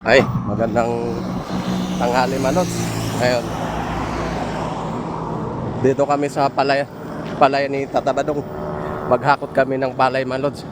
Ay, magandang tanghali Malods. Ngayon, dito kami sa palay ni Tata Badong. Maghakot kami ng palay Malods.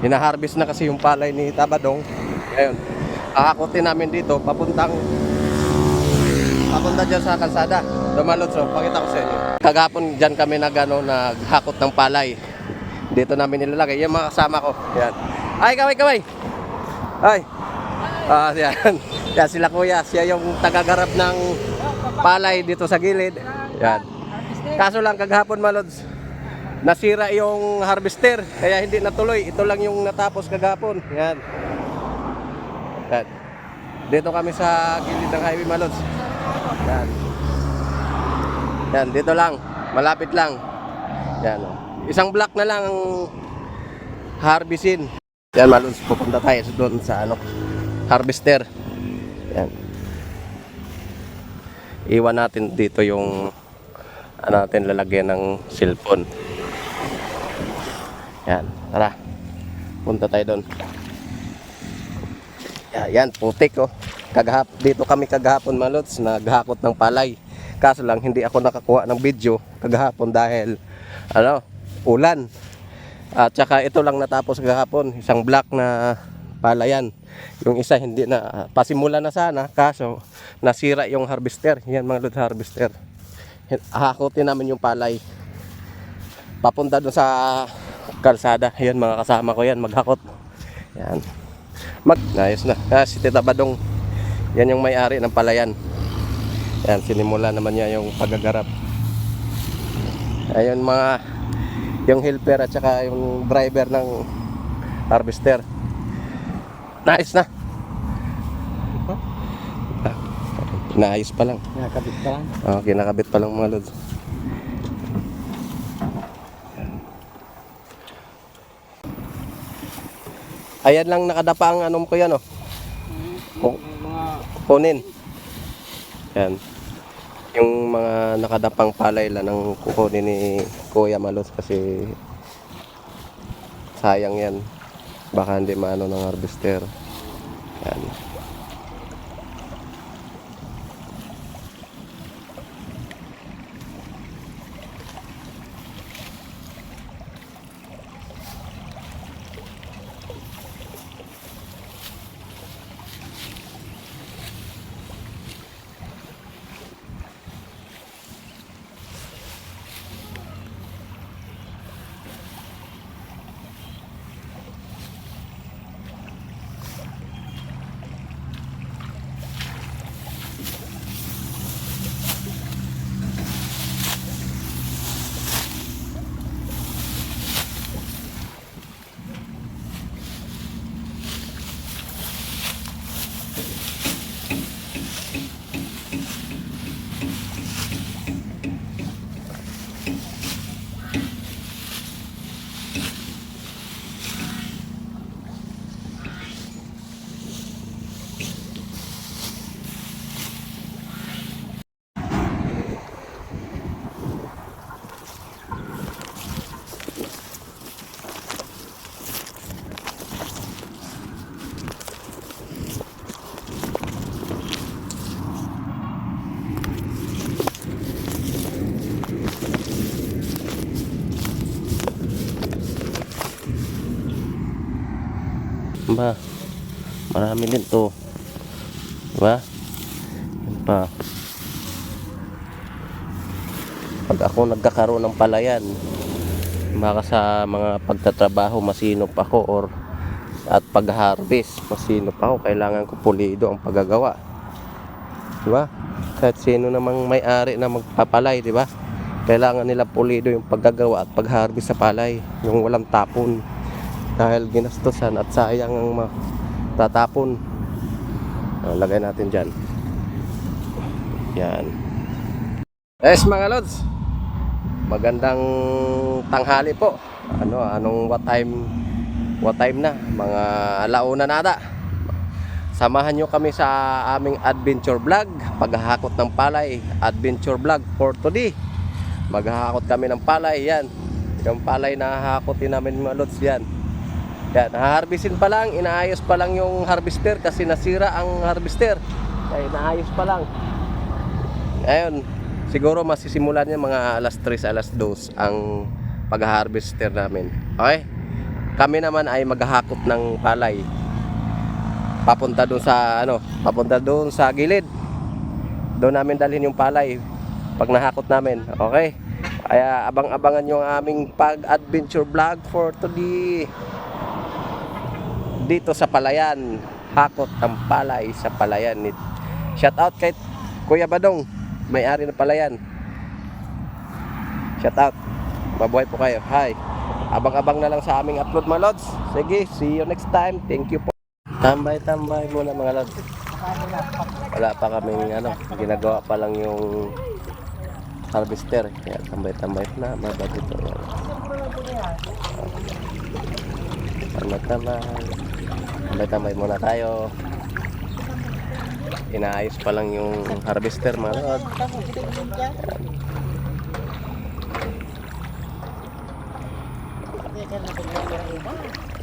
Hinaharvest na kasi yung palay ni Tata Badong. Ngayon, hahakotin namin dito papunta dyan sa kalsada. Malods, so, pakita ko sa inyo. Kagapon dyan kami naghakot ng palay. Dito namin nilalagay. Yung mga kasama ko. Yan. Ay, kaway! Ay! Yan. Yan sila kuya. Siya yung tagagarap ng palay dito sa gilid. Yan. Kaso lang kagahapon Malods, nasira yung harvester. Kaya hindi natuloy. Ito lang yung natapos kagahapon. Yan. Yan. Dito kami sa gilid ng highway Malods. Yan. Yan. Dito lang. Malapit lang. Yan. Isang block na lang ang harvestin. Yan Malods. Pupunta tayo doon sa harvester. Yan. Iwan natin dito yung natin lalagyan ng cellphone. Yan, tara. Punta tayo doon. Yan, putik oh. Dito kami kagahapon Malods, naghakot ng palay. Kaso lang hindi ako nakakuha ng video kagahapon dahil ulan. At saka ito lang natapos kagahapon, isang block na palayan. Yung isa hindi na, pasimula na sana, kaso nasira yung harvester. Yan mga Lods, harvester. Hahakotin namin yung palay papunta doon sa kalsada. Yan mga kasama ko yan, maghakot. Yan. Ayos na. Si Tita Badong, yan yung may-ari ng palayan. Yan, sinimula naman niya yung pagagarap. Ayun yung helper at saka yung driver ng harvester. Nice na. Naayos pa lang. Nakakabit pa lang. Okay, nakabit pa lang mga Lods. Ayan lang nakadapa ang ko yan oh. Kunin. Yan. Yung mga nakadapang palay lang ang kukunin ni Kuya Malos kasi sayang yan. Baka hindi maano ng harvester. Yan. Ba, marami din to, diba? Yan pa. Pag ako nagkakaroon ng palayan, baka sa mga pagtatrabaho masinop ako at pag-harvest masinop ako, kailangan ko pulido ang paggagawa, diba? Kahit sino namang may-ari na magpapalay, diba? Kailangan nila pulido yung paggagawa at pag-harvest sa palay, yung walang tapon. Dahil ginastusan at sayang ang tatapon. Lagay natin dyan. Yan. Yes mga Lods, magandang tanghali po. What time na? Mga alauna nada. Samahan nyo kami sa aming adventure vlog, paghahakot ng palay. Adventure vlog for today. Maghahakot kami ng palay. Yan, yung palay na hahakotin namin mga Lods. Yan. Yan, haharbisin pa lang, inaayos pa lang yung harvester kasi nasira ang harvester. Kaya inaayos pa lang. Ngayon, siguro masisimulan niya mga alas 3, alas 2 ang pag-harvester namin. Okay? Kami naman ay maghahakot ng palay. Papunta doon sa papunta doon sa gilid. Doon namin dalhin yung palay pag nahakot namin. Okay? Kaya abang-abangan yung aming pag-adventure vlog for today. Dito sa Palayan, hakot ng palay sa Palayan. Shout out kay Kuya Badong, may-ari ng Palayan. Shout out. Mabuhay po kayo. Hi. Abang-abang na lang sa aming upload mga lods. Sige, see you next time. Thank you po. Tambay-tambay muna mga lods. Wala pa kaming ginagawa pa lang yung harvester. Kaya tambay-tambay na mababa dito. Tambay-tambay muna tayo. Inaayos pa lang yung harvester mga lods.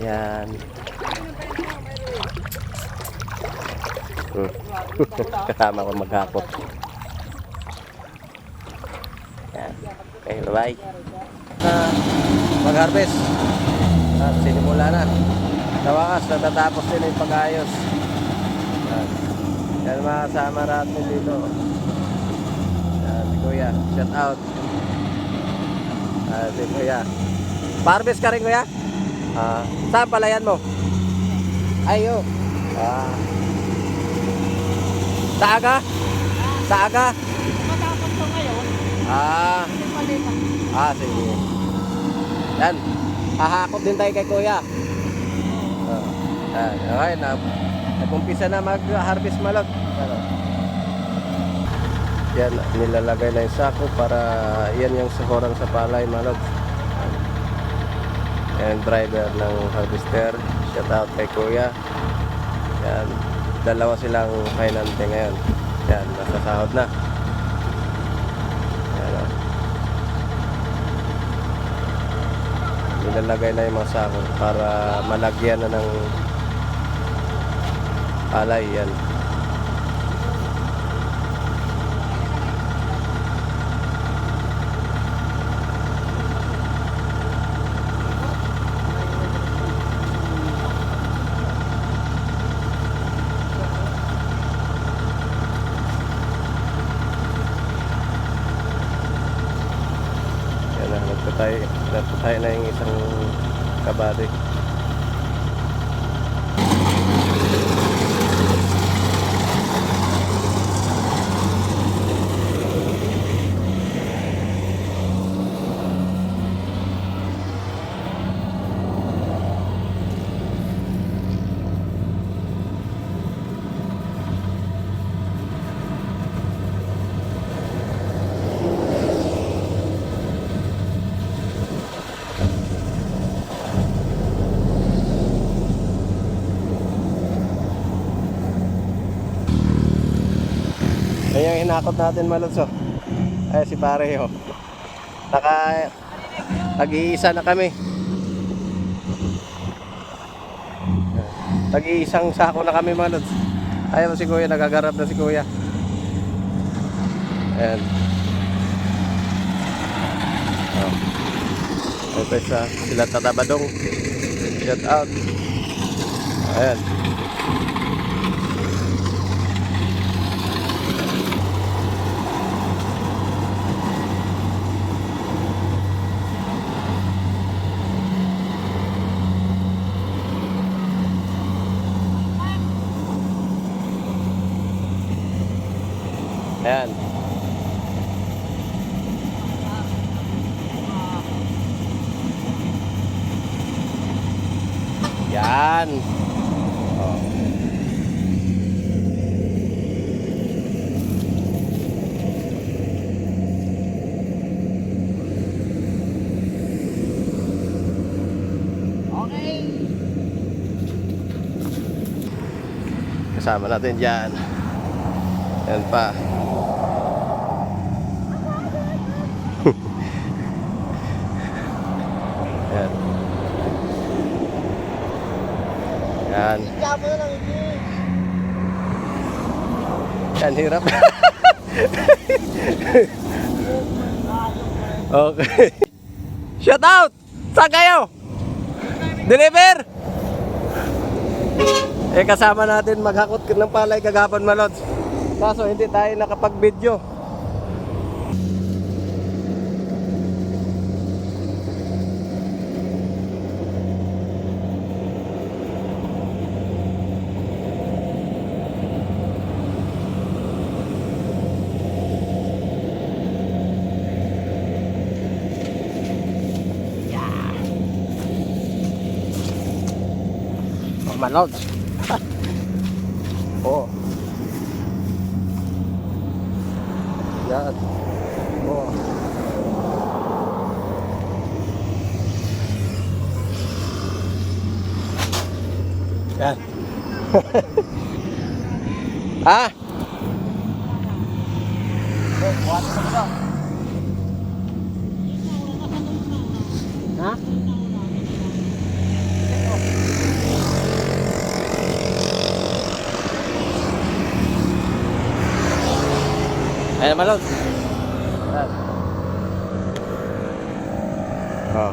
Yan. Kasama ko maghakot. Yan. Okay, bye-bye. Mag-harvest. At sinimula na. Sa wakas, natatapos din yung pag-ayos. Yan. Yan mga kasama natin dito. Yan, si Kuya. Shout out. Si Kuya. Pa-harvest ka rin, Kuya? Saan palayan mo? Ayo. Sa aga? Sa aga? Matapos ko ngayon. Sige. Yan. Hahakot din tayo kay Kuya. Okay, nag-umpisa na mag-harvest malot. Yan, nilalagay na yung sako para yan yung sahorang sa palay malot. Yan, driver ng harvester. Shout out kay Kuya. Yan, dalawa silang kainante ngayon. Yan, nasa sahod na. Yan, nilalagay na yung mga sako para malagyan na ng palay. Yan. Nagpatay na yung isang kabady. Ayan yung hinakot natin malutso. Ay si pare ho. Nag-iisa na kami. Nag-iisang sako na kami malutso. Ayaw si Kuya, nagagarap na si Kuya. Ayan. Ito sila Tatabadong. Shout out. Ayan. Ayan. Yan. Okay. Kasama natin dyan. Yan pa. Yan. Yan. Kaya mo na lang hindi. Yan, hirap. Okay. Shout out! Saan kayo? Deliver! Eh kasama natin maghakot ng palay kagapon malods. Kaso hindi tayo nakapag-video. Malods. Oh. Yan. Oh. Yan. Ah. Ha? Ayan malot. Oh.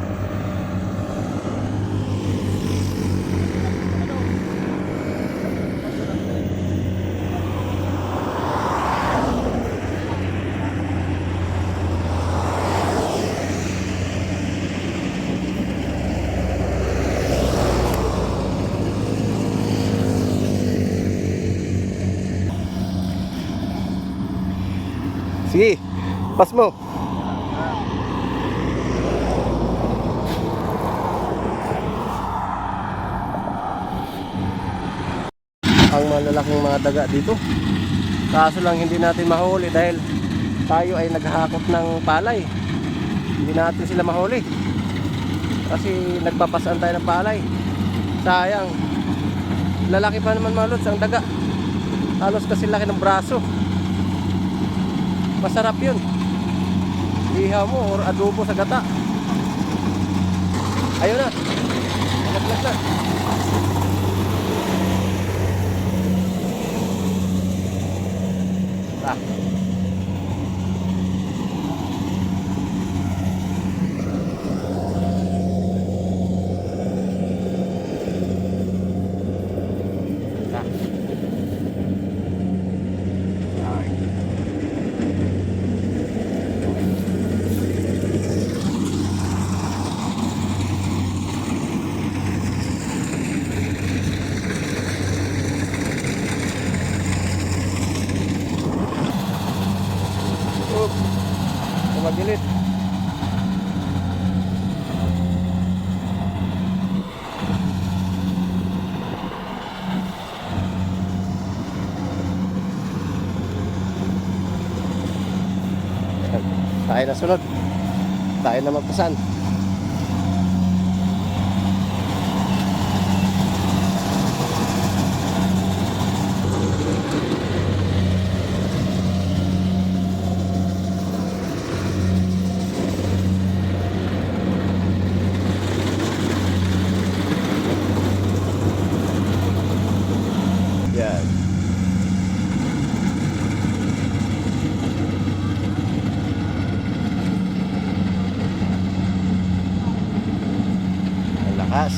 Sige, pas mo. Ang malalaking mga daga dito. Kaso lang hindi natin mahuli dahil tayo ay naghahakot ng palay. Hindi natin sila mahuli. Kasi nagpapasan tayo ng palay. Sayang. Lalaki pa naman mga lods ang daga. Halos kasi laki ng braso. Masarap yun. Ihaw mo or adobo sa gata. Ayun na. Naglas na. Ah. Magilid. Tayo na sunod. Tayo na magpasan. Yan. Ang lakas.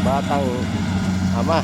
Batang ama.